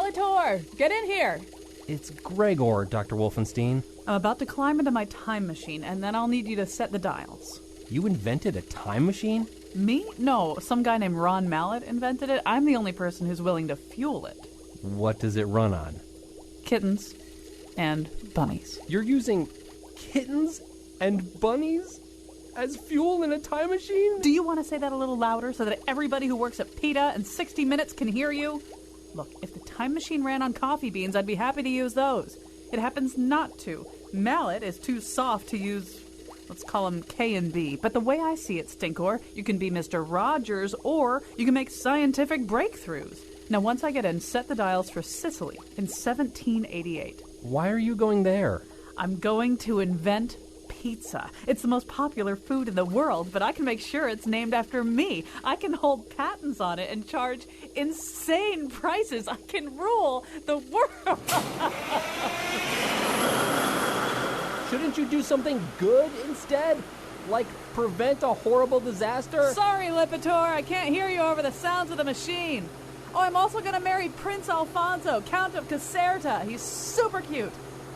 Lipitor! Get in here! It's Gregor, Dr. Wolfenstein. I'm about to climb into my time machine, and then I'll need you to set the dials. You invented a time machine? Me? No, some guy named Ron Mallett invented it. I'm the only person who's willing to fuel it. What does it run on? Kittens and bunnies. You're using kittens and bunnies as fuel in a time machine? Do you want to say that a little louder so that everybody who works at PETA and 60 Minutes can hear you? Look, if the time machine ran on coffee beans, I'd be happy to use those. It happens not to. Mallett is too soft to use, let's call him K and B. But the way I see it, Stinkor, you can be Mr. Rogers or you can make scientific breakthroughs. Now, once I get in, set the dials for Sicily in 1788. Why are you going there? I'm going to invent pizza. It's the most popular food in the world, but I can make sure it's named after me. I can hold patents on it and charge insane prices. I can rule the world. Shouldn't you do something good instead? Like prevent a horrible disaster? Sorry, Lipitor, I can't hear you over the sounds of the machine. Oh, I'm also going to marry Prince Alfonso, Count of Caserta. He's super cute.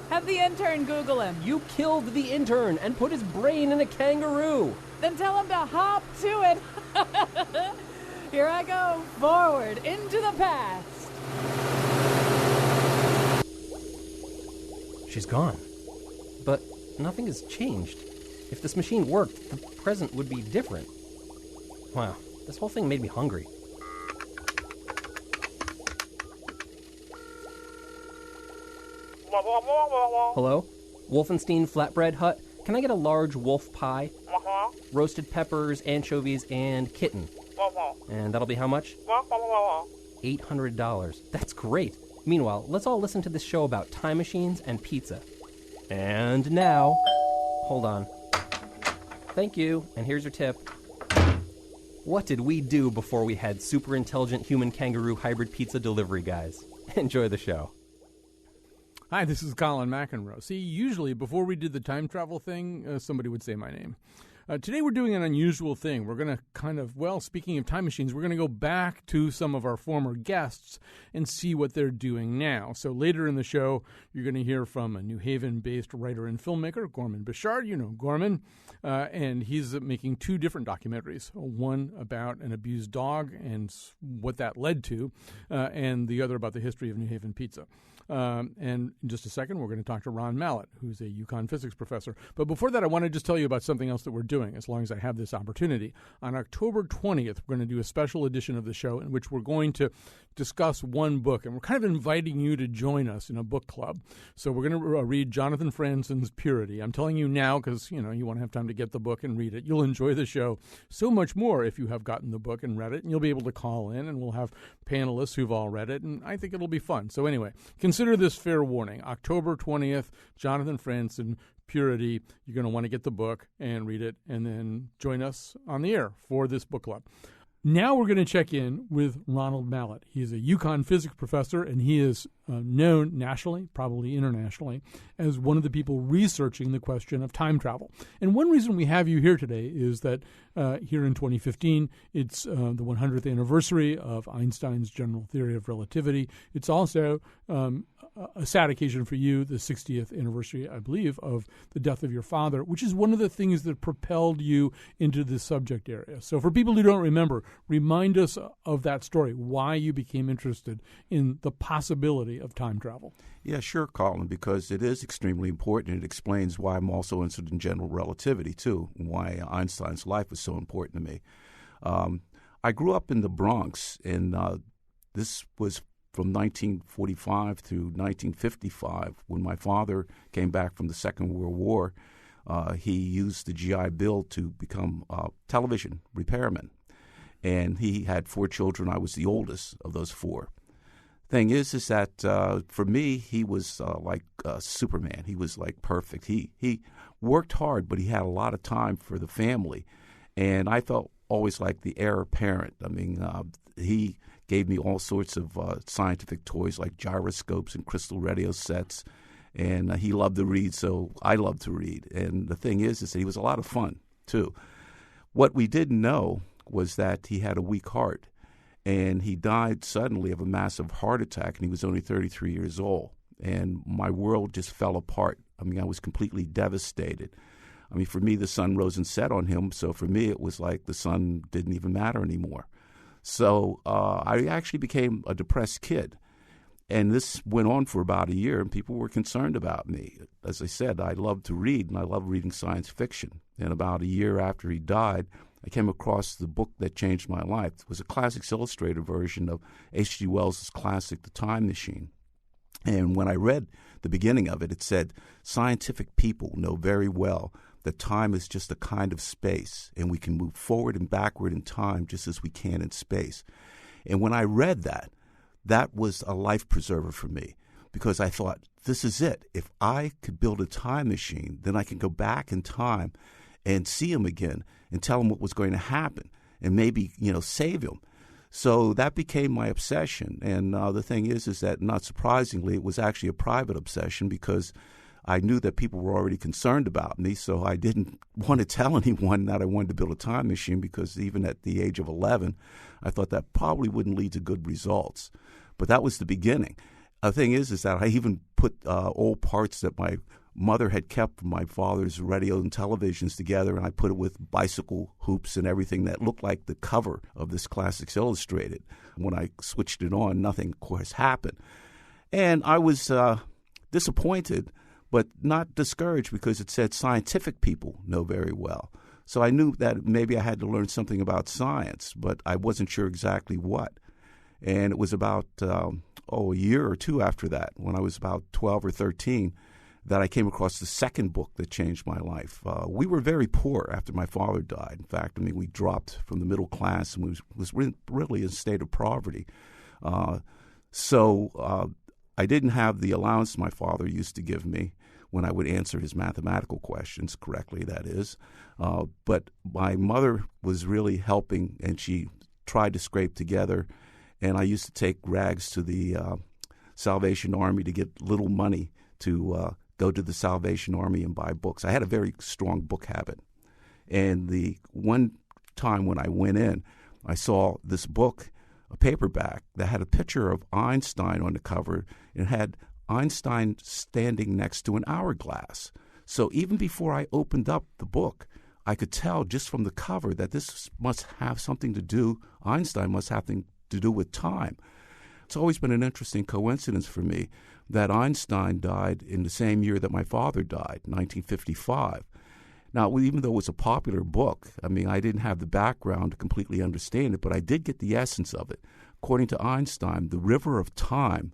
Have the intern Google him. You killed the intern and put his brain in a kangaroo. Then tell him to hop to it. Here I go, forward, into the past. She's gone. But nothing has changed. If this machine worked, the present would be different. Wow, this whole thing made me hungry. Hello? Wolfenstein Flatbread Hut? Can I get a large wolf pie? Roasted peppers, anchovies, and kitten. And that'll be how much? $800. That's great. Meanwhile, let's all listen to this show about time machines and pizza. And now... Hold on. Thank you, and here's your tip. What did we do before we had super intelligent human kangaroo hybrid pizza delivery guys? Enjoy the show. Hi, this is Colin McEnroe. See, usually before we did the time travel thing, somebody would say my name. Today we're doing an unusual thing. We're going to speaking of time machines, we're going to go back to some of our former guests and see what they're doing now. So later in the show, you're going to hear from a New Haven-based writer and filmmaker, Gorman Bishard. You know Gorman. And he's making two different documentaries, one about an abused dog and what that led to, and the other about the history of New Haven pizza. And in just a second, we're going to talk to Ron Mallett, who's a UConn physics professor. But before that, I want to just tell you about something else that we're doing, as long as I have this opportunity. On October 20th, we're going to do a special edition of the show in which we're going to discuss one book, and we're kind of inviting you to join us in a book club. So we're going to read Jonathan Franzen's Purity. I'm telling you now because, you want to have time to get the book and read it. You'll enjoy the show so much more if you have gotten the book and read it, and you'll be able to call in, and we'll have panelists who've all read it, and I think it'll be fun. So anyway, consider this fair warning. October 20th, Jonathan Franzen, Purity. You're going to want to get the book and read it, and then join us on the air for this book club. Now we're going to check in with Ronald Mallett. He's a UConn physics professor, and he is known nationally, probably internationally, as one of the people researching the question of time travel. And one reason we have you here today is that here in 2015, it's the 100th anniversary of Einstein's general theory of relativity. It's also a sad occasion for you, the 60th anniversary, I believe, of the death of your father, which is one of the things that propelled you into this subject area. So for people who don't remember, remind us of that story, why you became interested in the possibility of time travel. Yeah, sure, Colin, because it is extremely important. It explains why I'm also interested in general relativity, too, and why Einstein's life was so important to me. I grew up in the Bronx, and this was from 1945 to 1955, when my father came back from the Second World War. He used the GI Bill to become a television repairman. And he had 4 children. I was the oldest of those 4. Thing is that for me, he was like Superman. He was like perfect. He worked hard, but he had a lot of time for the family. And I felt always like the heir parent. I mean, he gave me all sorts of scientific toys like gyroscopes and crystal radio sets. And he loved to read, so I loved to read. And the thing is that he was a lot of fun, too. What we didn't know was that he had a weak heart. and he died suddenly of a massive heart attack, and he was only 33 years old. And my world just fell apart. I mean, I was completely devastated. I mean, for me, the sun rose and set on him, so for me, it was like the sun didn't even matter anymore. So I actually became a depressed kid. And this went on for about a year, and people were concerned about me. As I said, I love to read, and I love reading science fiction. And about a year after he died, I came across the book that changed my life. It was a Classics Illustrated version of H.G. Wells' classic, The Time Machine. And when I read the beginning of it, it said, "Scientific people know very well that time is just a kind of space, and we can move forward and backward in time just as we can in space." And when I read that, that was a life preserver for me, because I thought, this is it. If I could build a time machine, then I can go back in time and see him again and tell him what was going to happen and maybe, save him. So that became my obsession. And the thing is that, not surprisingly, it was actually a private obsession, because I knew that people were already concerned about me, so I didn't want to tell anyone that I wanted to build a time machine, because even at the age of 11, I thought that probably wouldn't lead to good results. But that was the beginning. The thing is that I even put old parts that my mother had kept from my father's radio and televisions together, and I put it with bicycle hoops and everything that looked like the cover of this Classics Illustrated. When I switched it on, nothing, of course, happened. And I was disappointed, but not discouraged, because it said scientific people know very well. So I knew that maybe I had to learn something about science, but I wasn't sure exactly what. And it was about a year or two after that, when I was about 12 or 13, that I came across the second book that changed my life. We were very poor after my father died. In fact, we dropped from the middle class, and we was really in a state of poverty. So I didn't have the allowance my father used to give me when I would answer his mathematical questions correctly, that is. But my mother was really helping, and she tried to scrape together. And I used to take rags to the Salvation Army to get little money to go to the Salvation Army and buy books. I had a very strong book habit. And the one time when I went in, I saw this book, a paperback, that had a picture of Einstein on the cover. It had Einstein standing next to an hourglass. So even before I opened up the book, I could tell just from the cover that this must have something to do, Einstein must have something to do with time. It's always been an interesting coincidence for me that Einstein died in the same year that my father died, 1955. Now, even though it was a popular book, I didn't have the background to completely understand it, but I did get the essence of it. According to Einstein, the river of time,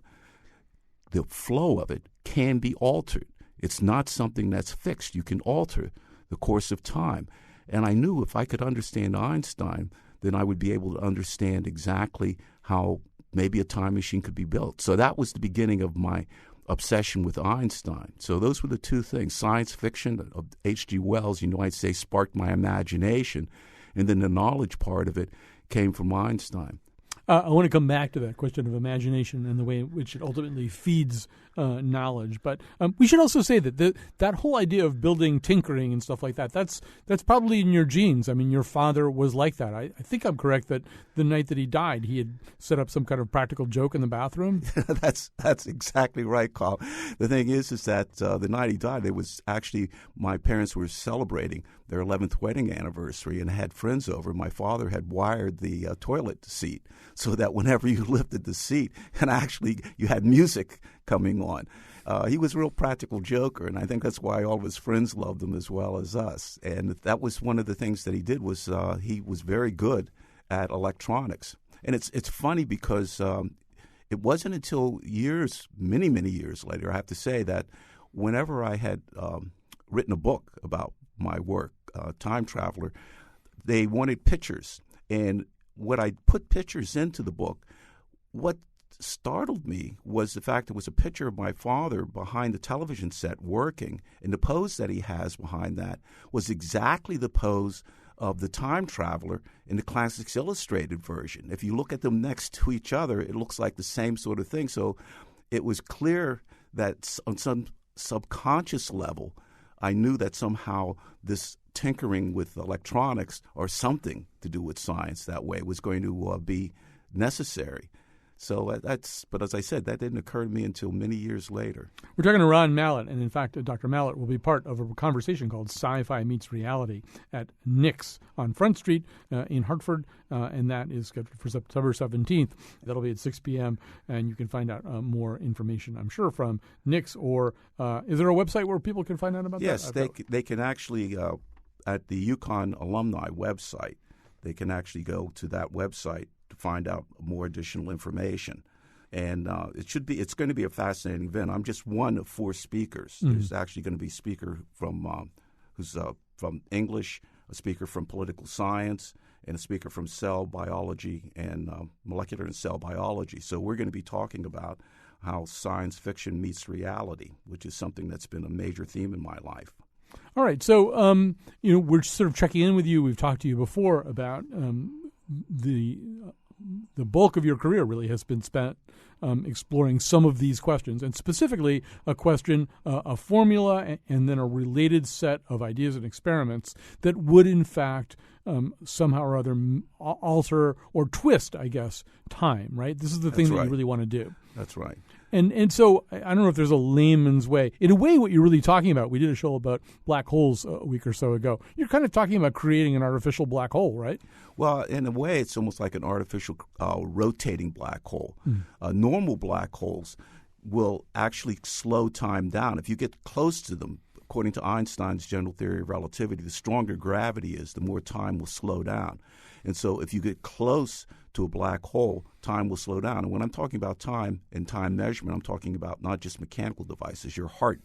the flow of it, can be altered. It's not something that's fixed. You can alter the course of time. And I knew if I could understand Einstein, then I would be able to understand exactly how maybe a time machine could be built. So that was the beginning of my obsession with Einstein. So those were the two things. Science fiction of H.G. Wells, I'd say sparked my imagination. And then the knowledge part of it came from Einstein. I want to come back to that question of imagination and the way in which it ultimately feeds knowledge. But we should also say that that whole idea of building, tinkering, and stuff like that, that's probably in your genes. Your father was like that. I think I'm correct that the night that he died, he had set up some kind of practical joke in the bathroom. That's exactly right, Carl. The thing is that the night he died, it was actually my parents were celebrating their 11th wedding anniversary and had friends over. My father had wired the toilet seat so that whenever you lifted the seat, and actually you had music coming on. He was a real practical joker, and I think that's why all of his friends loved him as well as us. And that was one of the things that he did was he was very good at electronics. And it's funny because it wasn't until many, many years later, I have to say, that whenever I had written a book about my work, Time Traveler, they wanted pictures. And when I put pictures into the book, what startled me was the fact it was a picture of my father behind the television set working, and the pose that he has behind that was exactly the pose of the time traveler in the Classics Illustrated version. If you look at them next to each other, it looks like the same sort of thing. So it was clear that on some subconscious level, I knew that somehow this tinkering with electronics or something to do with science that way was going to be necessary. So but as I said, that didn't occur to me until many years later. We're talking to Ron Mallett, and in fact, Dr. Mallett will be part of a conversation called Sci-Fi Meets Reality at Nick's on Front Street in Hartford, and that is scheduled for September 17th. That'll be at 6 p.m., and you can find out more information, I'm sure, from Nick's, or is there a website where people can find out about that? Yes, they can actually, at the UConn alumni website, they can actually go to that website to find out more additional information. And it's going to be a fascinating event. I'm just one of 4 speakers. Mm-hmm. There's actually going to be a speaker who's from English, a speaker from political science, and a speaker from cell biology and molecular and cell biology. So we're going to be talking about how science fiction meets reality, which is something that's been a major theme in my life. All right. So, we're sort of checking in with you. We've talked to you before about the bulk of your career really has been spent exploring some of these questions, and specifically a question, a formula, and then a related set of ideas and experiments that would, in fact, somehow or other alter or twist, I guess, time, right? This is the thing that you really want to do. That's right. And so I don't know if there's a layman's way. In a way, what you're really talking about, we did a show about black holes a week or so ago. You're kind of talking about creating an artificial black hole, right? Well, in a way, it's almost like an artificial rotating black hole. Normal black holes will actually slow time down. If you get close to them, according to Einstein's general theory of relativity, the stronger gravity is, the more time will slow down. And so if you get close to a black hole, time will slow down. And when I'm talking about time and time measurement, I'm talking about not just mechanical devices. Your heart,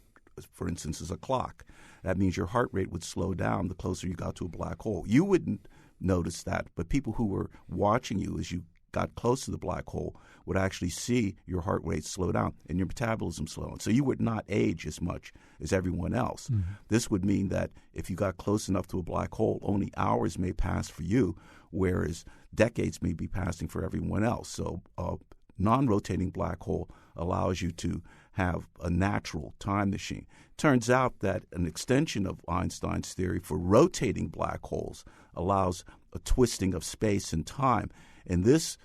for instance, is a clock. That means your heart rate would slow down the closer you got to a black hole. You wouldn't notice that, but people who were watching you as you got close to the black hole would actually see your heart rate slow down and your metabolism slow down. So you would not age as much as everyone else. Mm-hmm. This would mean that if you got close enough to a black hole, only hours may pass for you, whereas decades may be passing for everyone else. So a non-rotating black hole allows you to have a natural time machine. Turns out that an extension of Einstein's theory for rotating black holes allows a twisting of space and time. And this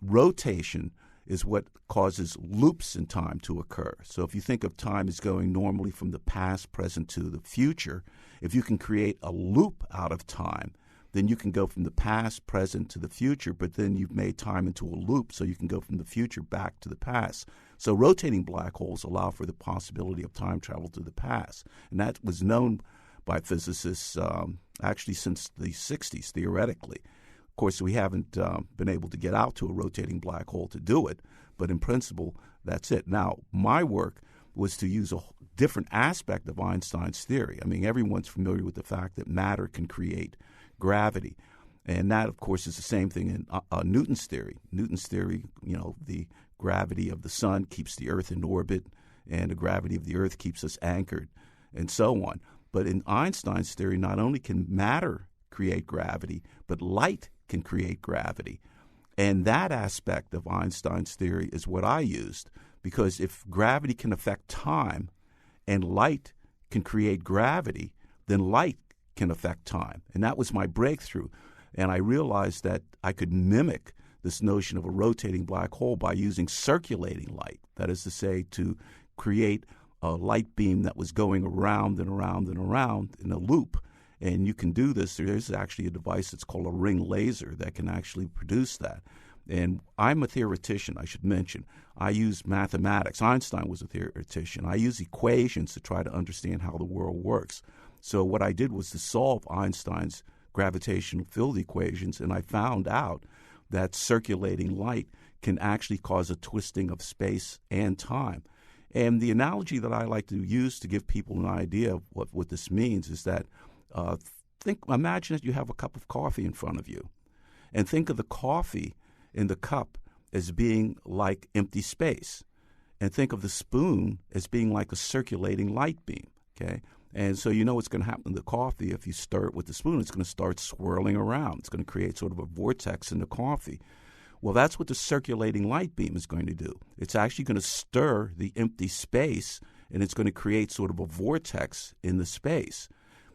rotation is what causes loops in time to occur. So if you think of time as going normally from the past, present to the future, if you can create a loop out of time, then you can go from the past, present to the future, but then you've made time into a loop, so you can go from the future back to the past. So rotating black holes allow for the possibility of time travel to the past. And that was known by physicists actually since the 60s, theoretically. Of course, we haven't been able to get out to a rotating black hole to do it, but in principle, that's it. Now, my work was to use a different aspect of Einstein's theory. I mean, everyone's familiar with the fact that matter can create gravity. And that, of course, is the same thing in Newton's theory. Newton's theory, the gravity of the sun keeps the Earth in orbit, and the gravity of the Earth keeps us anchored, and so on. But in Einstein's theory, not only can matter create gravity, but light can create gravity. And that aspect of Einstein's theory is what I used, because if gravity can affect time and light can create gravity, then light can affect time. And that was my breakthrough. And I realized that I could mimic this notion of a rotating black hole by using circulating light. That is to say, to create a light beam that was going around and around and around in a loop. And you can do this. There's actually a device that's called a ring laser that can actually produce that. And I'm a theoretician, I should mention. I use mathematics. Einstein was a theoretician. I use equations to try to understand how the world works. So what I did was to solve Einstein's gravitational field equations, and I found out that circulating light can actually cause a twisting of space and time. And the analogy that I like to use to give people an idea of what this means is that imagine that you have a cup of coffee in front of you, and think of the coffee in the cup as being like empty space, and think of the spoon as being like a circulating light beam, okay? And so you know what's going to happen to the coffee if you stir it with the spoon. It's going to start swirling around. It's going to create sort of a vortex in the coffee. Well, that's what the circulating light beam is going to do. It's actually going to stir the empty space, and it's going to create sort of a vortex in the space.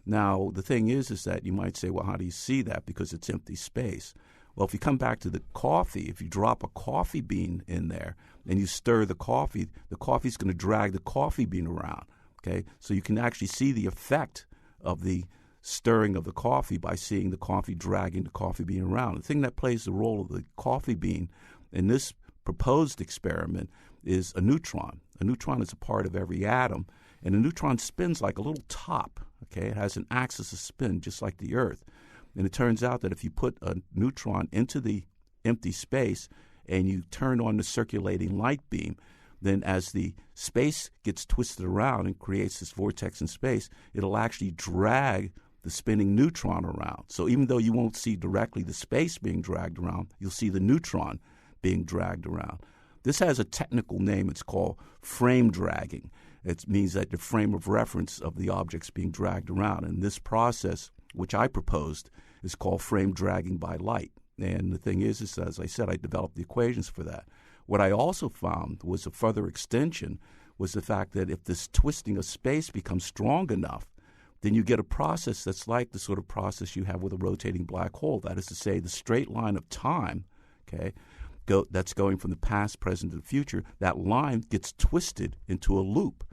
Now, the thing is that you might say, well, how do you see that? Because it's empty space. Well, if you come back to the coffee, if you drop a coffee bean in there and you stir the coffee's going to drag the coffee bean around. Okay, so you can actually see the effect of the stirring of the coffee by seeing the coffee dragging the coffee bean around. The thing that plays the role of the coffee bean in this proposed experiment is a neutron. A neutron is a part of every atom, and a neutron spins like a little top. Okay, it has an axis of spin just like the Earth. And it turns out that if you put a neutron into the empty space and you turn on the circulating light beam, then as the space gets twisted around and creates this vortex in space, it'll actually drag the spinning neutron around. So even though you won't see directly the space being dragged around, you'll see the neutron being dragged around. This has a technical name. It's called frame dragging. It means that the frame of reference of the object's being dragged around. And this process, which I proposed, is called frame dragging by light. And the thing is, as I said, I developed the equations for that. What I also found was a further extension was the fact that if this twisting of space becomes strong enough, then you get a process that's like the sort of process you have with a rotating black hole. That is to say, the straight line of time, okay, that's going from the past, present, to the future, that line gets twisted into a loop.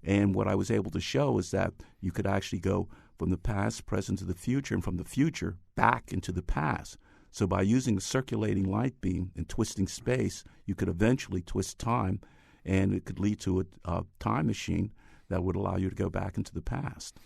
And what I was able to show is that you could actually go from the past, present, to the future, and from the future back into the past. So by using a circulating light beam and twisting space, you could eventually twist time, and it could lead to a time machine that would allow you to go back into the past.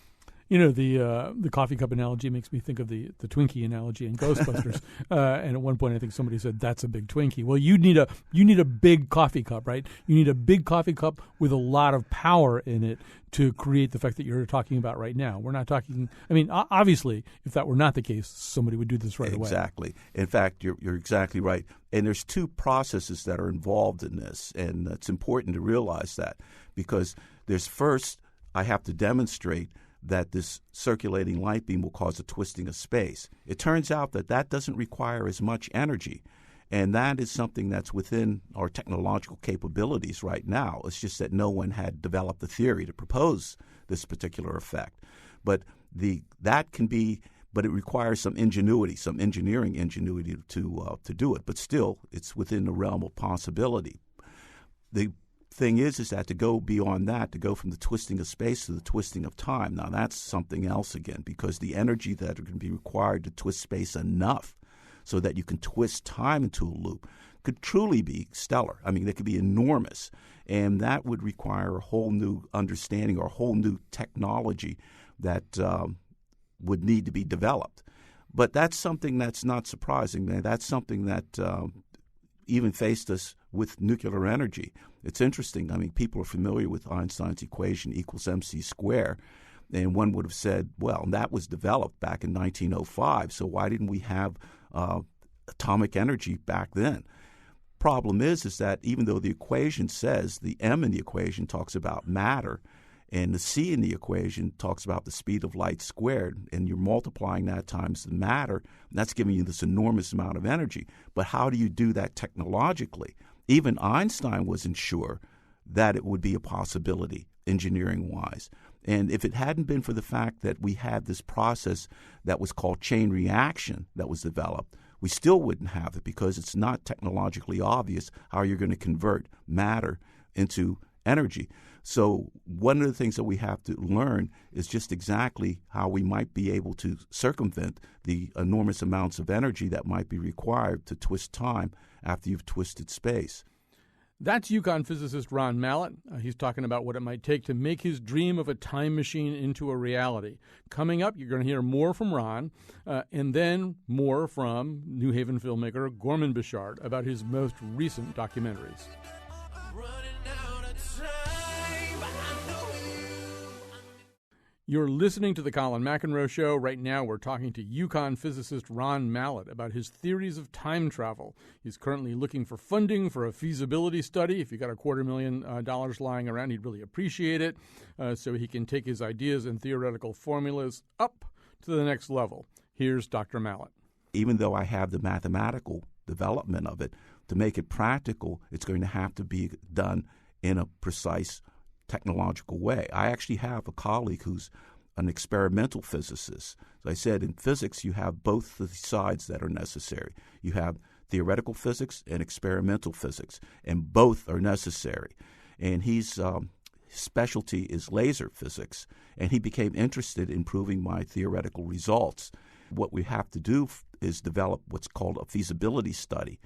You know, the coffee cup analogy makes me think of the Twinkie analogy in Ghostbusters. And at one point, I think somebody said, "That's a big Twinkie." Well, you need a big coffee cup, right? You need a big coffee cup with a lot of power in it to create the effect that you're talking about right now. We're not talking. I mean, obviously, if that were not the case, somebody would do this right away. Exactly. In fact, you're exactly right. And there's two processes that are involved in this, and it's important to realize that because there's first, I have to demonstrate that this circulating light beam will cause a twisting of space. It turns out that doesn't require as much energy, and that is something that's within our technological capabilities right now. It's just that no one had developed the theory to propose this particular effect. But it requires some ingenuity, some engineering ingenuity to do it. But still, it's within the realm of possibility. The thing is that to go beyond that, to go from the twisting of space to the twisting of time, now that's something else again, because the energy that are going to be required to twist space enough so that you can twist time into a loop could truly be stellar. I mean, they could be enormous, and that would require a whole new understanding or a whole new technology that would need to be developed. But that's something that's not surprising. That's something that even faced us with nuclear energy. It's interesting. I mean, people are familiar with Einstein's equation equals mc squared, and one would have said, well, that was developed back in 1905, so why didn't we have atomic energy back then? Problem is that even though the equation says, the m in the equation talks about matter, and the c in the equation talks about the speed of light squared, and you're multiplying that times the matter, and that's giving you this enormous amount of energy. But how do you do that technologically? Even Einstein wasn't sure that it would be a possibility engineering-wise. And if it hadn't been for the fact that we had this process that was called chain reaction that was developed, we still wouldn't have it because it's not technologically obvious how you're going to convert matter into energy. So one of the things that we have to learn is just exactly how we might be able to circumvent the enormous amounts of energy that might be required to twist time after you've twisted space. That's UConn physicist Ron Mallett. He's talking about what it might take to make his dream of a time machine into a reality. Coming up, you're going to hear more from Ron, and then more from New Haven filmmaker Gorman Bechard about his most recent documentaries. You're listening to The Colin McEnroe Show. Right now, we're talking to UConn physicist Ron Mallett about his theories of time travel. He's currently looking for funding for a feasibility study. If you got $250,000 lying around, he'd really appreciate it, so he can take his ideas and theoretical formulas up to the next level. Here's Dr. Mallett. Even though I have the mathematical development of it, to make it practical, it's going to have to be done in a precise technological way. I actually have a colleague who's an experimental physicist. As I said, in physics, you have both the sides that are necessary. You have theoretical physics and experimental physics, and both are necessary. And his specialty is laser physics, and he became interested in proving my theoretical results. What we have to do is develop what's called a feasibility study.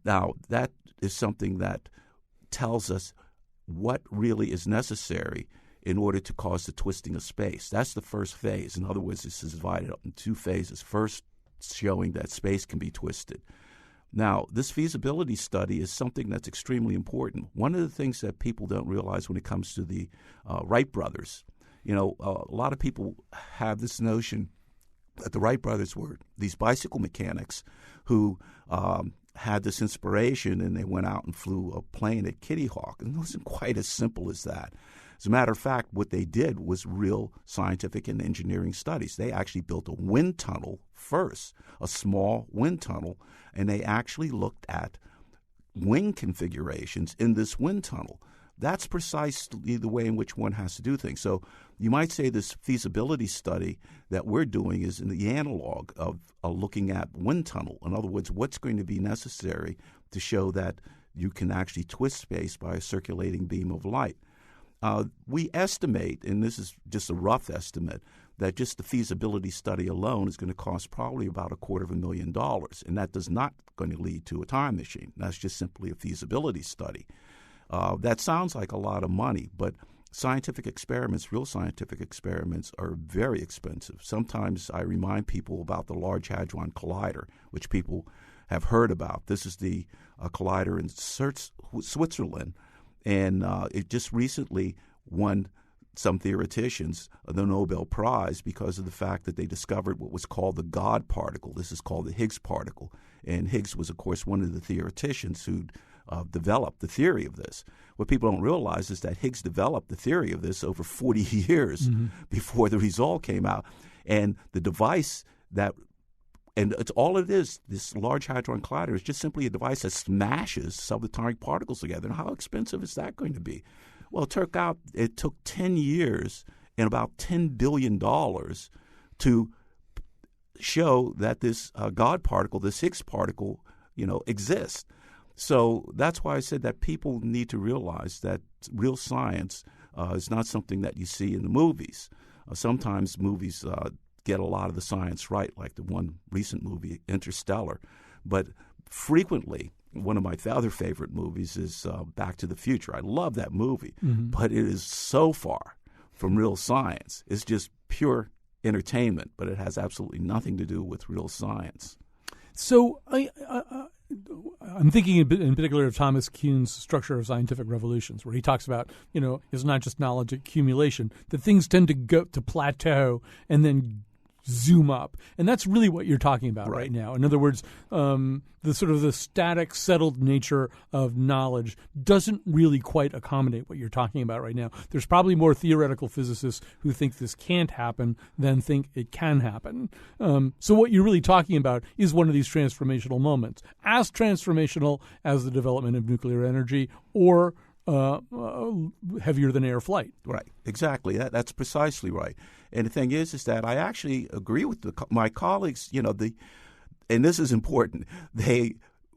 Now, that is something that tells us what really is necessary in order to cause the twisting of space. That's the first phase. In other words, this is divided up in two phases. First, showing that space can be twisted. Now, this feasibility study is something that's extremely important. One of the things that people don't realize when it comes to the Wright brothers, a lot of people have this notion that the Wright brothers were these bicycle mechanics who had this inspiration, and they went out and flew a plane at Kitty Hawk. And it wasn't quite as simple as that. As a matter of fact, what they did was real scientific and engineering studies. They actually built a wind tunnel first, a small wind tunnel, and they actually looked at wing configurations in this wind tunnel. That's precisely the way in which one has to do things. So you might say this feasibility study that we're doing is in the analog of looking at wind tunnel. In other words, what's going to be necessary to show that you can actually twist space by a circulating beam of light. We estimate, and this is just a rough estimate, that just the feasibility study alone is going to cost probably about $250,000, and that does not going to lead to a time machine. That's just simply a feasibility study. That sounds like a lot of money, but scientific experiments, real scientific experiments, are very expensive. Sometimes I remind people about the Large Hadron Collider, which people have heard about. This is the collider in Switzerland, and it just recently won some theoreticians the Nobel Prize because of the fact that they discovered what was called the God particle. This is called the Higgs particle, and Higgs was, of course, one of the theoreticians who developed the theory of this. What people don't realize is that Higgs developed the theory of this over 40 years before the result came out. And the device that, and it's all it is, this Large Hadron Collider is just simply a device that smashes subatomic particles together. And how expensive is that going to be? Well, it took 10 years and about $10 billion to show that this God particle, this Higgs particle, exists. So that's why I said that people need to realize that real science is not something that you see in the movies. Sometimes movies get a lot of the science right, like the one recent movie, Interstellar. But frequently, one of my other favorite movies is Back to the Future. I love that movie, but it is so far from real science. It's just pure entertainment, but it has absolutely nothing to do with real science. So I'm thinking in particular of Thomas Kuhn's Structure of Scientific Revolutions, where he talks about, it's not just knowledge accumulation, that things tend to go to plateau and then zoom up. And that's really what you're talking about right now. In other words, the sort of the static, settled nature of knowledge doesn't really quite accommodate what you're talking about right now. There's probably more theoretical physicists who think this can't happen than think it can happen. So what you're really talking about is one of these transformational moments, as transformational as the development of nuclear energy or heavier than air flight. Right, exactly. That's precisely right. And the thing is that I actually agree with my colleagues, and this is important, they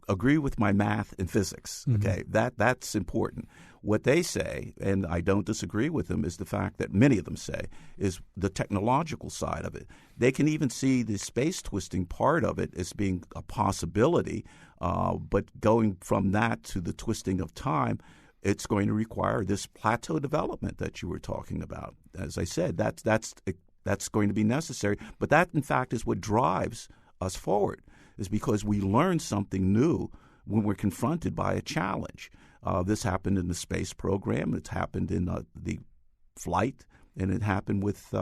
agree with my math and physics, okay? That's important. What they say, and I don't disagree with them, is the fact that many of them say is the technological side of it. They can even see the space twisting part of it as being a possibility, but going from that to the twisting of time, it's going to require this plateau development that you were talking about. As I said, that's going to be necessary. But that, in fact, is what drives us forward, is because we learn something new when we're confronted by a challenge. This happened in the space program. It's happened in the flight, and it happened with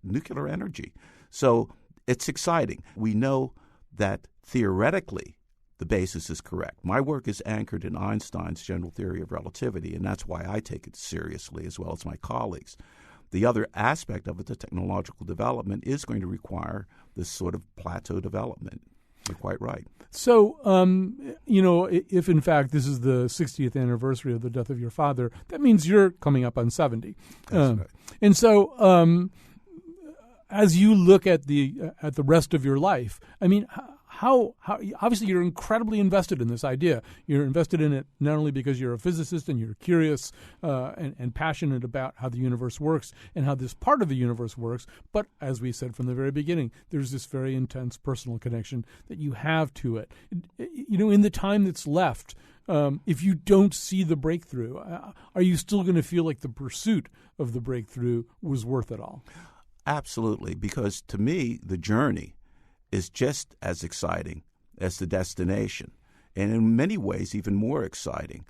nuclear energy. So it's exciting. We know that theoretically, the basis is correct. My work is anchored in Einstein's general theory of relativity, and that's why I take it seriously as well as my colleagues. The other aspect of it, the technological development, is going to require this sort of plateau development. You're quite right. So, if in fact this is the 60th anniversary of the death of your father, that means you're coming up on 70. That's right. And so as you look at the rest of your life, I mean, how obviously you're incredibly invested in this idea. You're invested in it not only because you're a physicist and you're curious and passionate about how the universe works and how this part of the universe works, but as we said from the very beginning, there's this very intense personal connection that you have to it. You know, in the time that's left, if you don't see the breakthrough, are you still going to feel like the pursuit of the breakthrough was worth it all? Absolutely, because to me, the journey is just as exciting as the destination, and in many ways even more exciting.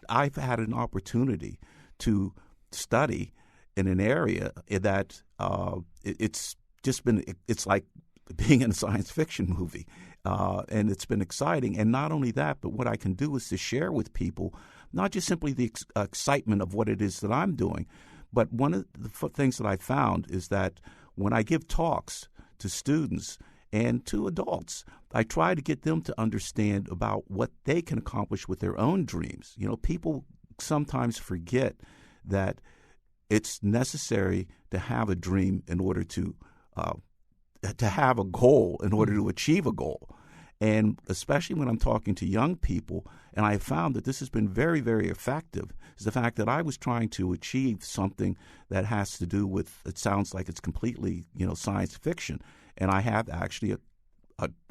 I've had an opportunity to study in an area that it's like being in a science fiction movie, and it's been exciting. And not only that, but what I can do is to share with people not just simply the excitement of what it is that I'm doing, but one of the things that I found is that when I give talks to students and to adults, I try to get them to understand about what they can accomplish with their own dreams. You know, people sometimes forget that it's necessary to have a dream in order to have a goal in order to achieve a goal. And especially when I'm talking to young people, and I have found that this has been very, very effective, is the fact that I was trying to achieve something that has to do with, it sounds like it's completely, science fiction. And I have actually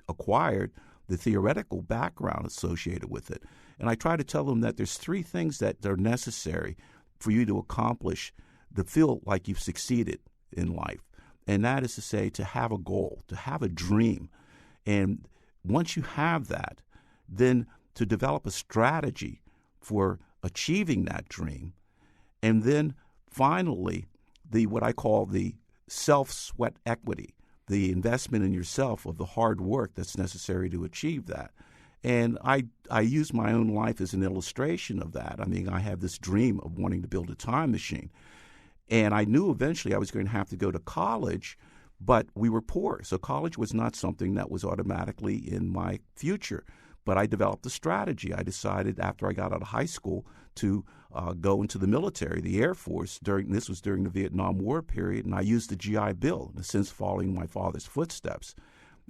acquired the theoretical background associated with it. And I try to tell them that there's 3 things that are necessary for you to accomplish, to feel like you've succeeded in life. And that is to say, to have a goal, to have a dream. And once you have that, then to develop a strategy for achieving that dream. And then finally, what I call the self-sweat equity, the investment in yourself of the hard work that's necessary to achieve that. And I use my own life as an illustration of that. I mean, I have this dream of wanting to build a time machine. And I knew eventually I was going to have to go to college, but we were poor. So college was not something that was automatically in my future. But I developed a strategy. I decided after I got out of high school to go into the military, the Air Force. This was during the Vietnam War period, and I used the GI Bill, in a sense following my father's footsteps.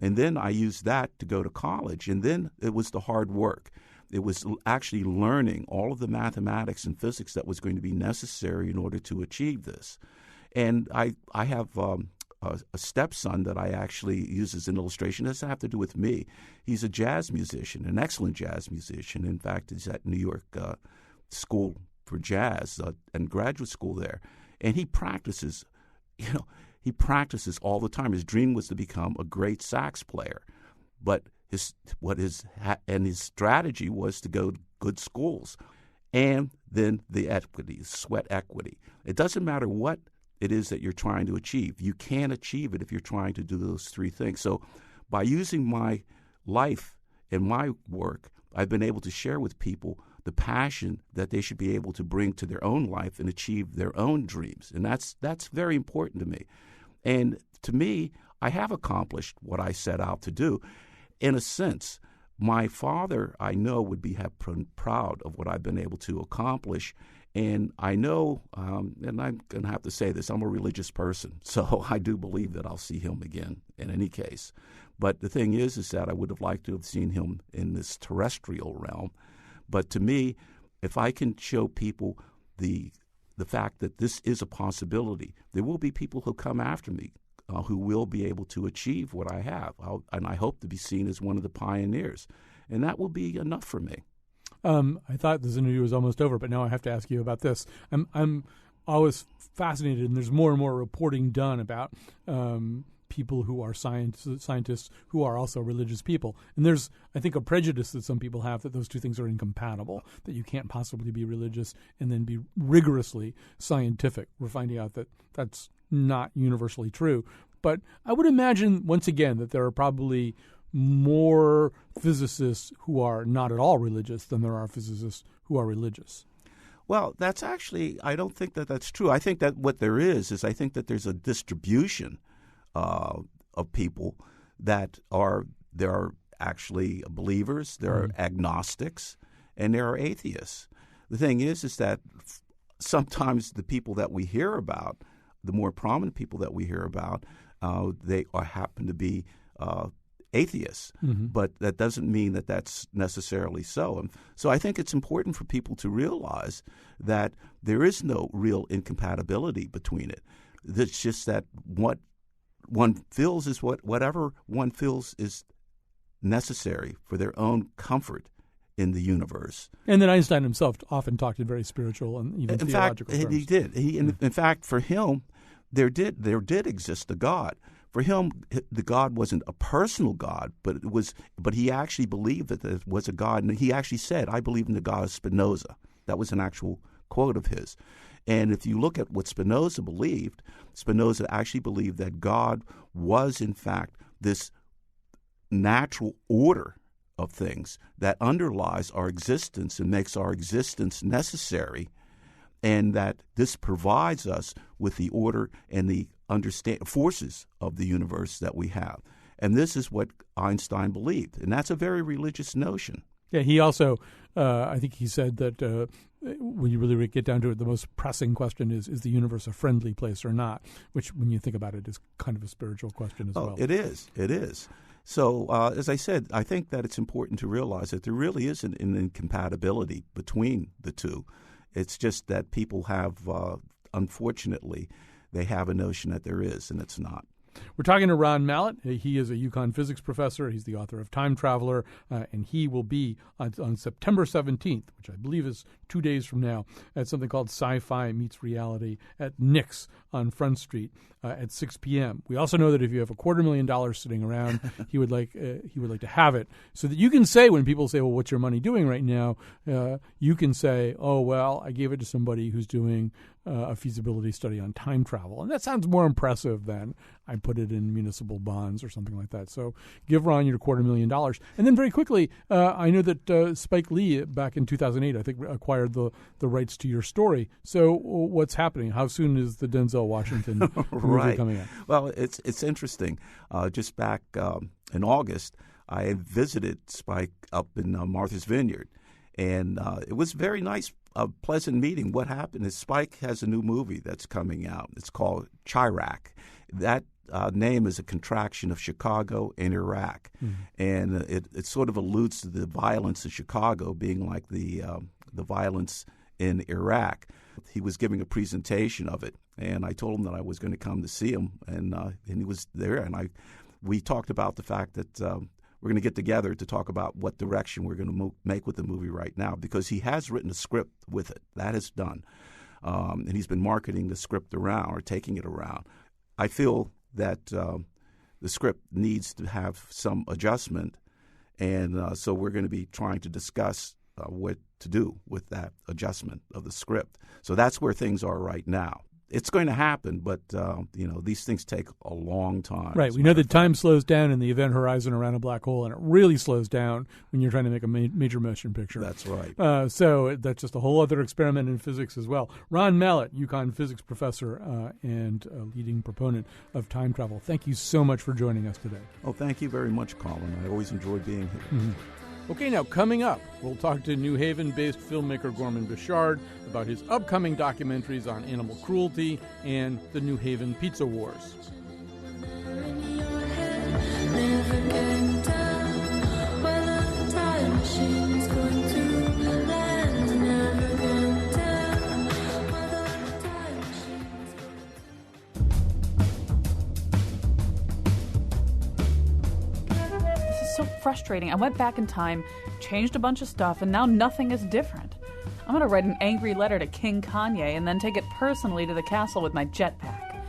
And then I used that to go to college. And then it was the hard work. It was actually learning all of the mathematics and physics that was going to be necessary in order to achieve this. And I have a stepson that I actually use as an illustration. It doesn't have to do with me. He's a jazz musician, an excellent jazz musician. In fact, he's at New York School for Jazz and graduate school there. And he practices, all the time. His dream was to become a great sax player. But his strategy was to go to good schools. And then the equity, sweat equity. It doesn't matter what it is that you're trying to achieve. You can achieve it if you're trying to do those 3 things. So by using my life and my work, I've been able to share with people the passion that they should be able to bring to their own life and achieve their own dreams. And that's very important to me. And to me, I have accomplished what I set out to do. In a sense, my father, I know, would be proud of what I've been able to accomplish. And I know, and I'm going to have to say this, I'm a religious person, so I do believe that I'll see him again in any case. But the thing is that I would have liked to have seen him in this terrestrial realm. But to me, if I can show people the fact that this is a possibility, there will be people who come after me who will be able to achieve what I have. And I hope to be seen as one of the pioneers. And that will be enough for me. I thought this interview was almost over, but now I have to ask you about this. I'm always fascinated, and there's more and more reporting done about people who are scientists who are also religious people. And there's, I think, a prejudice that some people have that those 2 things are incompatible, that you can't possibly be religious and then be rigorously scientific. We're finding out that that's not universally true. But I would imagine, once again, that there are probably more physicists who are not at all religious than there are physicists who are religious. Well, that's actually, I don't think that that's true. I think that what there is I think that there's a distribution of people that there are actually believers, there are agnostics, and there are atheists. The thing is that sometimes the people that we hear about, the more prominent people that we hear about, they happen to be atheists, but that doesn't mean that that's necessarily so. And so I think it's important for people to realize that there is no real incompatibility between it. It's just that what one feels is whatever one feels is necessary for their own comfort in the universe. And then Einstein himself often talked in very spiritual and even theological terms. He did. In fact, for him, there did exist a God. For him, the God wasn't a personal God, but he actually believed that there was a God, and he actually said, "I believe in the God of Spinoza." That was an actual quote of his. And if you look at what Spinoza actually believed that God was, in fact, this natural order of things that underlies our existence and makes our existence necessary, and that this provides us with the order and the forces of the universe that we have. And this is what Einstein believed, and that's a very religious notion. Yeah, he also, I think he said that when you really get down to it, the most pressing question is the universe a friendly place or not, which, when you think about it, is kind of a spiritual question as well. It is. So, as I said, I think that it's important to realize that there really is an incompatibility between the two. It's just that people have, unfortunately, they have a notion that there is, and it's not. We're talking to Ron Mallett. He is a UConn physics professor. He's the author of Time Traveler, and he will be on September 17th, which I believe is 2 days from now, at something called Sci-Fi Meets Reality at Nick's on Front Street at 6 p.m. We also know that if you have $250,000 sitting around, he would like to have it, so that you can say, when people say, "Well, what's your money doing right now?" You can say, "Oh, well, I gave it to somebody who's doing a feasibility study on time travel," and that sounds more impressive than I put it in municipal bonds or something like that. So give Ron your $250,000, and then very quickly, I know that Spike Lee back in 2008, I think, acquired the rights to your story. So what's happening? How soon is the Denzel Washington movie coming out? Well, it's interesting. Just back in August, I had visited Spike up in Martha's Vineyard, and it was very nice. A pleasant meeting. What happened is Spike has a new movie that's coming out. It's called Chirac. That name is a contraction of Chicago and Iraq, and it sort of alludes to the violence of Chicago being like the violence in Iraq. He was giving a presentation of it, and I told him that I was going to come to see him, and he was there, and we talked about the fact that we're going to get together to talk about what direction we're going to make with the movie right now, because he has written a script with it. That is done. And he's been marketing the script around, or taking it around. I feel that the script needs to have some adjustment, and so we're going to be trying to discuss what to do with that adjustment of the script. So that's where things are right now. It's going to happen, but these things take a long time. Right. We know that time slows down in the event horizon around a black hole, and it really slows down when you're trying to make a major motion picture. That's right. So that's just a whole other experiment in physics as well. Ron Mallett, UConn physics professor and a leading proponent of time travel. Thank you so much for joining us today. Oh, thank you very much, Colin. I always enjoy being here. Mm-hmm. Okay, now coming up, we'll talk to New Haven-based filmmaker Gorman Bechard about his upcoming documentaries on animal cruelty and the New Haven Pizza Wars. So frustrating. I went back in time, changed a bunch of stuff, and now nothing is different. I'm going to write an angry letter to King Kanye and then take it personally to the castle with my jetpack.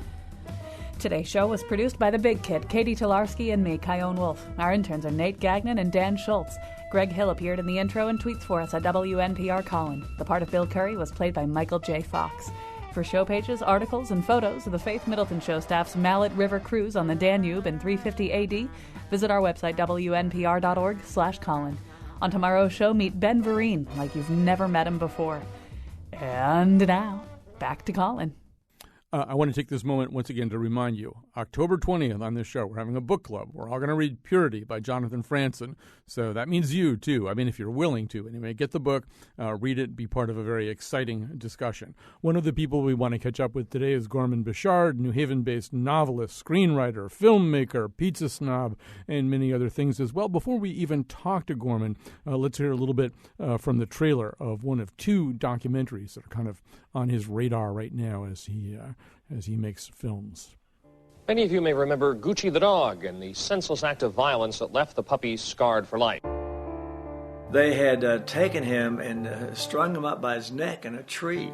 Today's show was produced by The Big Kid, Katie Tolarski, and me, Kyone Wolf. Our interns are Nate Gagnon and Dan Schultz. Greg Hill appeared in the intro and tweets for us at WNPR Colin. The part of Bill Curry was played by Michael J. Fox. For show pages, articles, and photos of the Faith Middleton Show staff's Mallet River cruise on the Danube in 350 AD, visit our website, wnpr.org/Colin. On tomorrow's show, meet Ben Vereen like you've never met him before. And now, back to Colin. I want to take this moment once again to remind you, October 20th on this show, we're having a book club. We're all going to read Purity by Jonathan Franzen. So that means you, too. I mean, if you're willing to. Anyway, get the book, read it, be part of a very exciting discussion. One of the people we want to catch up with today is Gorman Bechard, New Haven-based novelist, screenwriter, filmmaker, pizza snob, and many other things as well. Before we even talk to Gorman, let's hear a little bit from the trailer of one of two documentaries that are kind of on his radar right now as he makes films. Many of you may remember Gucci the dog and the senseless act of violence that left the puppy scarred for life. They had taken him and strung him up by his neck in a tree,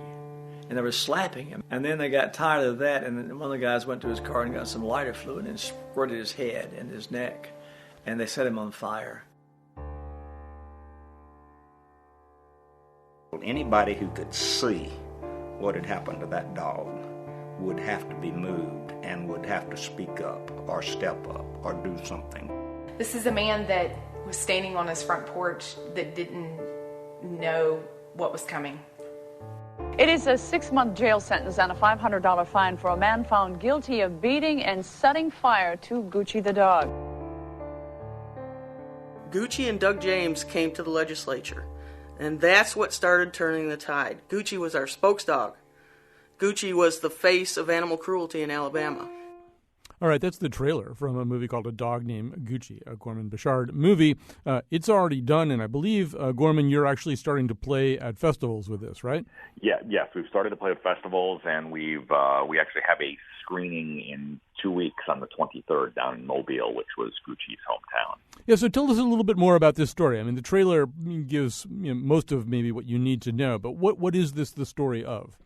and they were slapping him. And then they got tired of that, and one of the guys went to his car and got some lighter fluid and squirted his head and his neck, and they set him on fire. Anybody who could see what had happened to that dog would have to be moved and would have to speak up or step up or do something. This is a man that was standing on his front porch that didn't know what was coming. It is a 6-month jail sentence and a $500 fine for a man found guilty of beating and setting fire to Gucci the dog. Gucci and Doug James came to the legislature, and that's what started turning the tide. Gucci was our spokesdog. Gucci was the face of animal cruelty in Alabama. All right, that's the trailer from a movie called A Dog Named Gucci, a Gorman Bechard movie. It's already done, and I believe, Gorman, you're actually starting to play at festivals with this, right? Yes, we've started to play at festivals, and we actually have a screening in 2 weeks on the 23rd down in Mobile, which was Gucci's hometown. Yeah, so tell us a little bit more about this story. I mean, the trailer gives most of maybe what you need to know, but what is this the story of?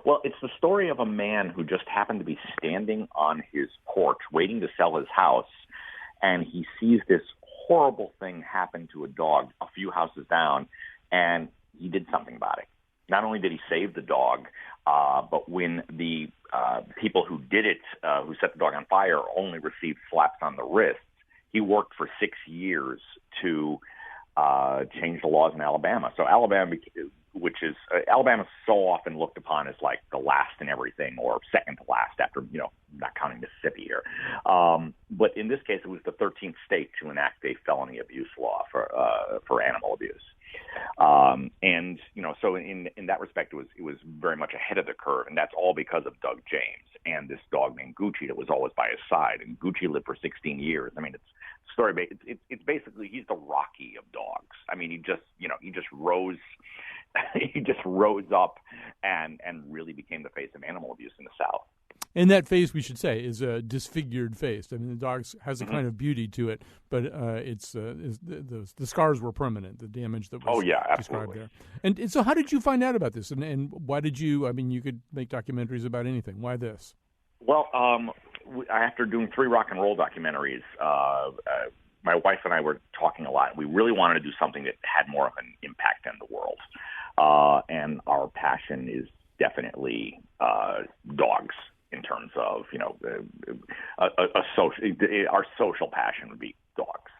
Well, it's the story of a man who just happened to be standing on his porch waiting to sell his house, and he sees this horrible thing happen to a dog a few houses down, and he did something about it. Not only did he save the dog, but when the people who did it, who set the dog on fire, only received slaps on the wrists, he worked for 6 years to change the laws in Alabama. So Alabama's so often looked upon as like the last in everything, or second to last after, not counting Mississippi here. But in this case, it was the 13th state to enact a felony abuse law for animal abuse. So in that respect, it was very much ahead of the curve, and that's all because of Doug James and this dog named Gucci that was always by his side. And Gucci lived for 16 years. I mean, it's basically, he's the Rocky of dogs. I mean, he just rose up and really became the face of animal abuse in the South. And that face, we should say, is a disfigured face. I mean, the dog has a kind of beauty to it, but the scars were permanent, the damage that was described there. And so how did you find out about this? And why did you, you could make documentaries about anything. Why this? Well, after doing 3 rock and roll documentaries, my wife and I were talking a lot. We really wanted to do something that had more of an impact on the world. And our passion is definitely dogs. In terms of, our social passion would be dogs.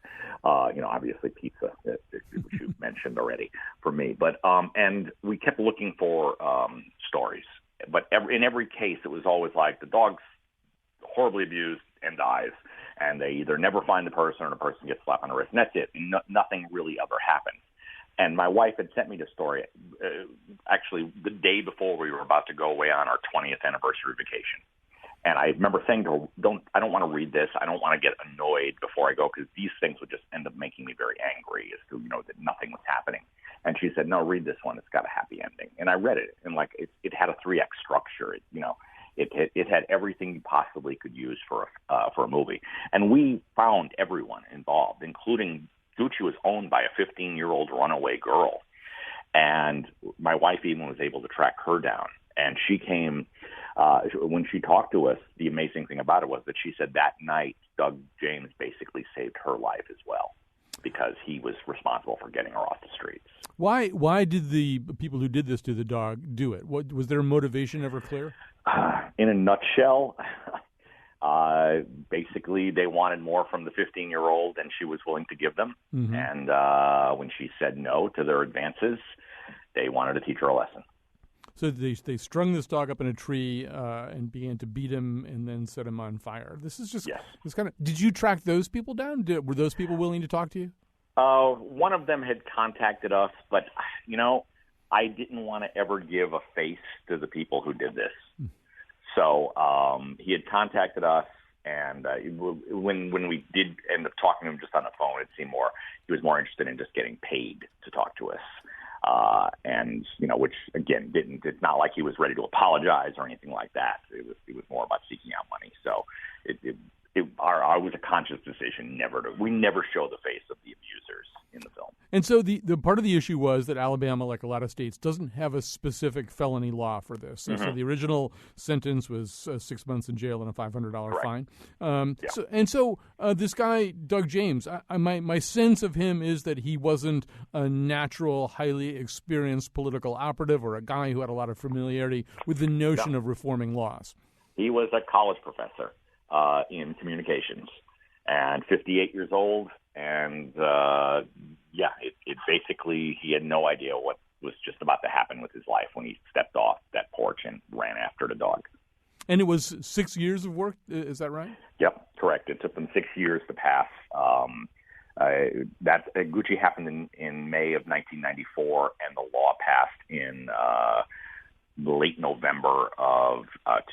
Obviously pizza, which you mentioned already for me. But and we kept looking for stories. But in every case, it was always like the dog's horribly abused and dies, and they either never find the person or the person gets slapped on the wrist, and that's it. And nothing really ever happens. And my wife had sent me the story actually the day before we were about to go away on our 20th anniversary vacation. And I remember saying to her, I don't want to read this. I don't want to get annoyed before I go, because these things would just end up making me very angry as to, that nothing was happening. And she said, no, read this one. It's got a happy ending. And I read it, and it had a 3-act structure. It had everything you possibly could use for a movie. And we found everyone involved, including Gucci was owned by a 15-year-old runaway girl, and my wife even was able to track her down. And she came, when she talked to us, the amazing thing about it was that she said that night Doug James basically saved her life as well, because he was responsible for getting her off the streets. Why did the people who did this to the dog do it? What was their motivation ever clear? In a nutshell, basically they wanted more from the 15-year-old than she was willing to give them. Mm-hmm. And when she said no to their advances, they wanted to teach her a lesson. So they strung this dog up in a tree and began to beat him and then set him on fire. This is just this kind of. Did you track those people down? Were those people willing to talk to you? One of them had contacted us, but I didn't want to ever give a face to the people who did this. So he had contacted us, and when we did end up talking to him just on the phone, it seemed he was more interested in just getting paid to talk to us. And which again it's not like he was ready to apologize or anything like that. It was more about seeking out money. So it was a conscious decision we never show the face of the abusers in the film. And so the part of the issue was that Alabama, like a lot of states, doesn't have a specific felony law for this. So the original sentence was 6 months in jail and a $500 fine. So this guy, Doug James, my sense of him is that he wasn't a natural, highly experienced political operative or a guy who had a lot of familiarity with the notion of reforming laws. He was a college professor in communications and 58 years old. And, it basically, he had no idea what was just about to happen with his life when he stepped off that porch and ran after the dog. And it was 6 years of work, is that right? Yep, correct. It took them 6 years to pass. Gucci happened in May of 1994, and the law passed in late November of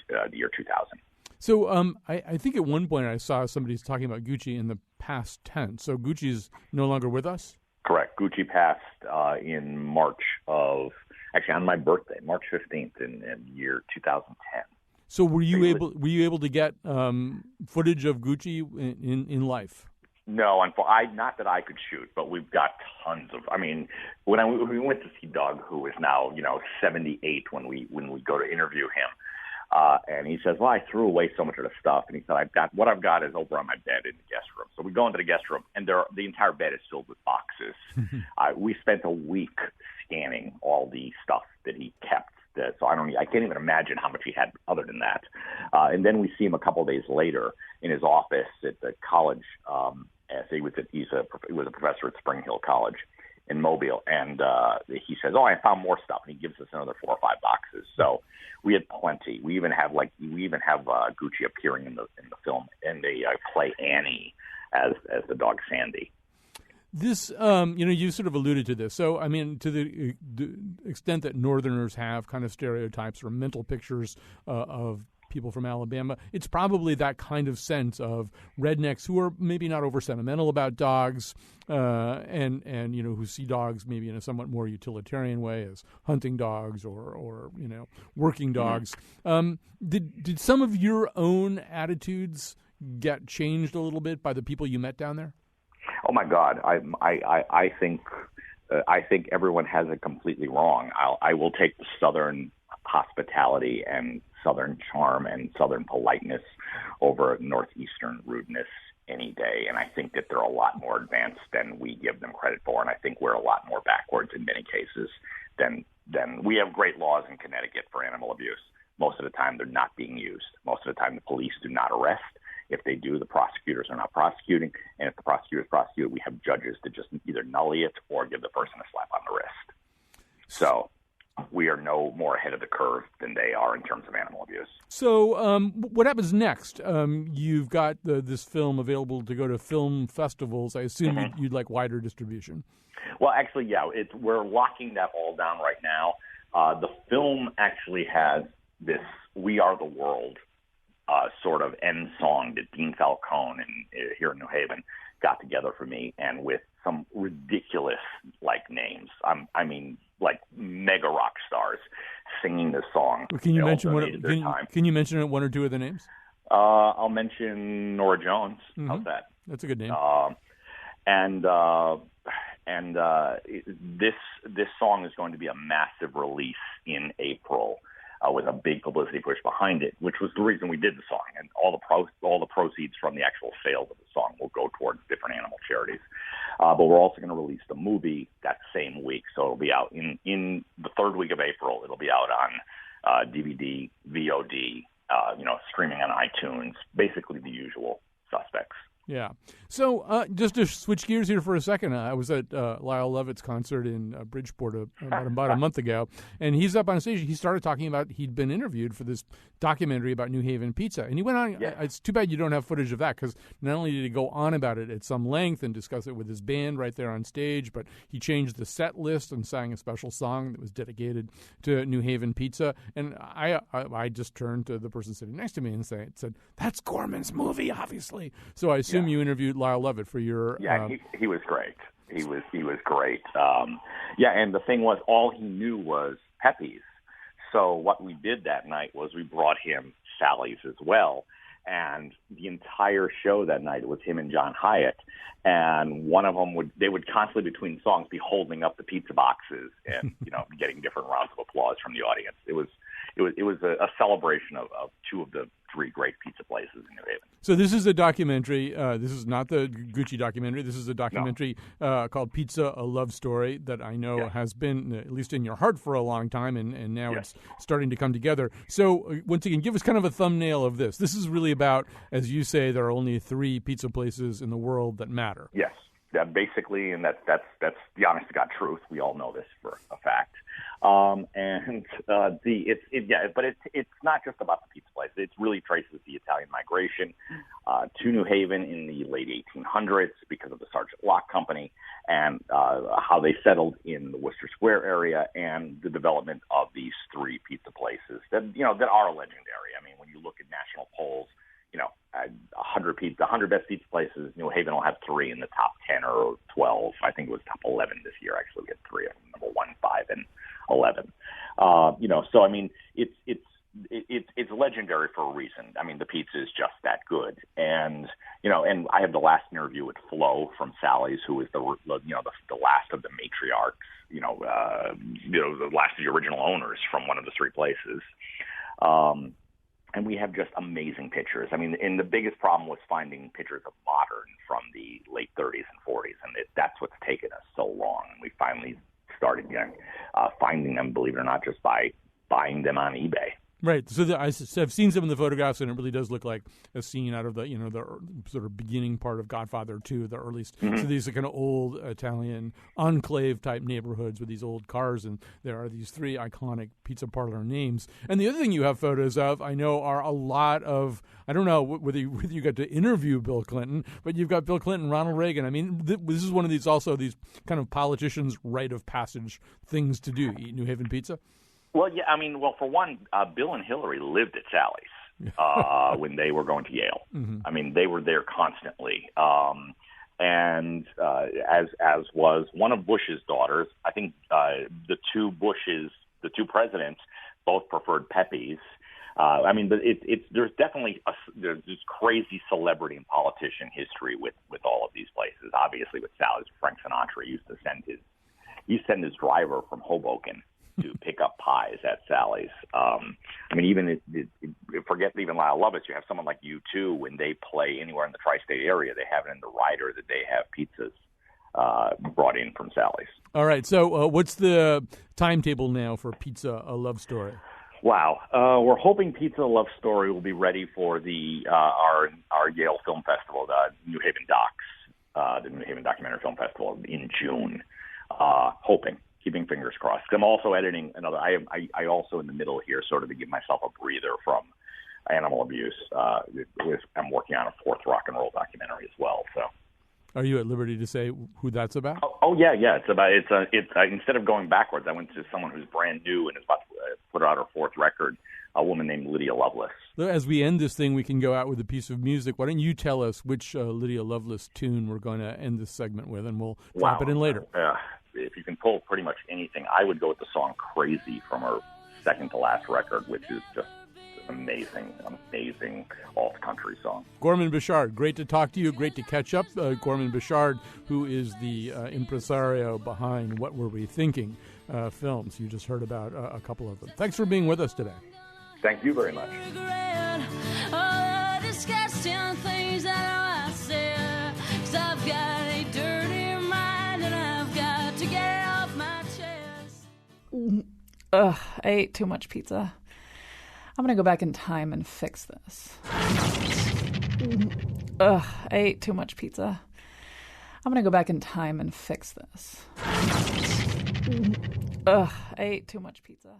the year 2000. So I think at one point I saw somebody talking about Gucci in the past tense. So Gucci's no longer with us? Correct. Gucci passed in March on my birthday, March 15th in year 2010. So were you able to get footage of Gucci in life? No, not that I could shoot, but we've got tons of. I mean, when we went to see Doug, who is now 78, when we go to interview him. And he says, well, I threw away so much of the stuff. And he said, what I've got is over on my bed in the guest room. So we go into the guest room, and the entire bed is filled with boxes. We spent a week scanning all the stuff that he kept. So I can't even imagine how much he had other than that. And then we see him a couple of days later in his office at the college. He was a professor at Spring Hill College in Mobile, and he says, I found more stuff, and he gives us another 4 or 5 boxes. So we had plenty. We even have Gucci appearing in the film, and they play Annie as the dog Sandy. This, you sort of alluded to this. So, I mean, to the extent that Northerners have kind of stereotypes or mental pictures of people from Alabama, it's probably that kind of sense of rednecks who are maybe not over sentimental about dogs, and who see dogs maybe in a somewhat more utilitarian way as hunting dogs or working dogs. Did some of your own attitudes get changed a little bit by the people you met down there? Oh my God, I think everyone has it completely wrong. I will take the Southern hospitality and Southern charm and Southern politeness over Northeastern rudeness any day. And I think that they're a lot more advanced than we give them credit for. And I think we're a lot more backwards in many cases than we have great laws in Connecticut for animal abuse. Most of the time, they're not being used. Most of the time, the police do not arrest. If they do, the prosecutors are not prosecuting. And if the prosecutors prosecute, we have judges to just either nully it or give the person a slap on the wrist. So we are no more ahead of the curve than they are in terms of animal abuse. So what happens next? You've got this film available to go to film festivals. I assume you'd like wider distribution. Well, actually, yeah. We're locking that all down right now. The film actually has this "We Are the World" sort of end song that Dean Falcone here in New Haven got together for me, and with some ridiculous names. I mean, like mega rock stars singing this song. Well, can you mention Can you mention one or two of the names? I'll mention Nora Jones. Mm-hmm. How's that? That's a good name. This song is going to be a massive release in April. With a big publicity push behind it, which was the reason we did the song. And all the proceeds from the actual sales of the song will go towards different animal charities. But we're also going to release the movie that same week. So it'll be out in the third week of April. It'll be out on DVD, VOD, streaming on iTunes, basically the usual suspects. Yeah. So just to switch gears here for a second, I was at Lyle Lovett's concert in Bridgeport about a month ago, and he's up on stage. He started talking about he'd been interviewed for this documentary about New Haven pizza, and he went on. Yeah. It's too bad you don't have footage of that, because not only did he go on about it at some length and discuss it with his band right there on stage, but he changed the set list and sang a special song that was dedicated to New Haven pizza. And I just turned to the person sitting next to me and said, "That's Gorman's movie, obviously." So I assume you interviewed Lyle Lovett for your. Yeah, he was great. He was great. And the thing was, all he knew was Pepe's. So what we did that night was we brought him Sally's as well. And the entire show that night, it was him and John Hyatt. And one of them they would constantly between songs be holding up the pizza boxes and, getting different rounds of applause from the audience. It was a celebration of two of the three great pizza places in New Haven. So this is a documentary. This is not the Gucci documentary. This is a documentary called Pizza, A Love Story that I know has been at least in your heart for a long time, and now it's starting to come together. So once again, give us kind of a thumbnail of this. This is really about, as you say, there are only 3 pizza places in the world that matter. Yes. Basically, and that's the honest to God truth. We all know this for a fact. But it's not just about the pizza place. It really traces the Italian migration to New Haven in the late 1800s because of the Sergeant Locke Company, and how they settled in the Worcester Square area, and the development of these 3 pizza places that are legendary. I mean, when you look at national polls, 100 best pizza places, New Haven will have 3 in the top 10 or 12. I think it was top 11 this year. Actually, we had 3 of them, number 1, 5, and 11. So I mean, it's legendary for a reason. I mean, the pizza is just that good. And I had the last interview with Flo from Sally's, who is the last of the matriarchs. The last of the original owners from one of the 3 places. And we have just amazing pictures. I mean, and the biggest problem was finding pictures of modern from the late 30s and 40s, and that's what's taken us so long. And we finally started finding them, believe it or not, just by buying them on eBay. Right. So I've seen some of the photographs, and it really does look like a scene out of the sort of beginning part of Godfather 2, the earliest. Mm-hmm. So these are kind of old Italian enclave type neighborhoods with these old cars, and there are these 3 iconic pizza parlor names. And the other thing you have photos of, I know, are a lot of, I don't know whether you got to interview Bill Clinton, but you've got Bill Clinton, Ronald Reagan. I mean, this is one of these kind of politicians' rite of passage things to do, eat New Haven pizza. Well, yeah, I mean, for one, Bill and Hillary lived at Sally's when they were going to Yale. Mm-hmm. I mean, they were there constantly. And as was one of Bush's daughters, I think the 2 presidents both preferred Pepe's. I mean, but there's definitely there's this crazy celebrity and politician history with all of these places. Obviously, with Sally's, Frank Sinatra used to send his driver from Hoboken to pick up pies at Sally's. I mean, forget even Lyle Lovett. You have someone like U2, when they play anywhere in the tri-state area, they have it in the rider that they have pizzas brought in from Sally's. All right. So what's the timetable now for Pizza, A Love Story? Wow. We're hoping Pizza, A Love Story will be ready for our Yale Film Festival, the New Haven Docs, the New Haven Documentary Film Festival in June. Hoping. Keeping fingers crossed. I'm also editing another. I also in the middle here, sort of to give myself a breather from animal abuse. I'm working on a 4th rock and roll documentary as well. So, are you at liberty to say who that's about? Oh yeah. It's instead of going backwards, I went to someone who's brand new and is about to put out her 4th record. A woman named Lydia Lovelace. As we end this thing, we can go out with a piece of music. Why don't you tell us which Lydia Lovelace tune we're going to end this segment with, and we'll drop it in later. If you can pull pretty much anything, I would go with the song Crazy from her second to last record, which is just an amazing alt-country song. Gorman Bechard, great to talk to you. Great to catch up. Gorman Bechard, who is the impresario behind What Were We Thinking films. You just heard about a couple of them. Thanks for being with us today. Thank you very much. Ugh, I ate too much pizza. I'm going to go back in time and fix this. Ugh, I ate too much pizza. I'm gonna go back in time and fix this. Ugh, I ate too much pizza.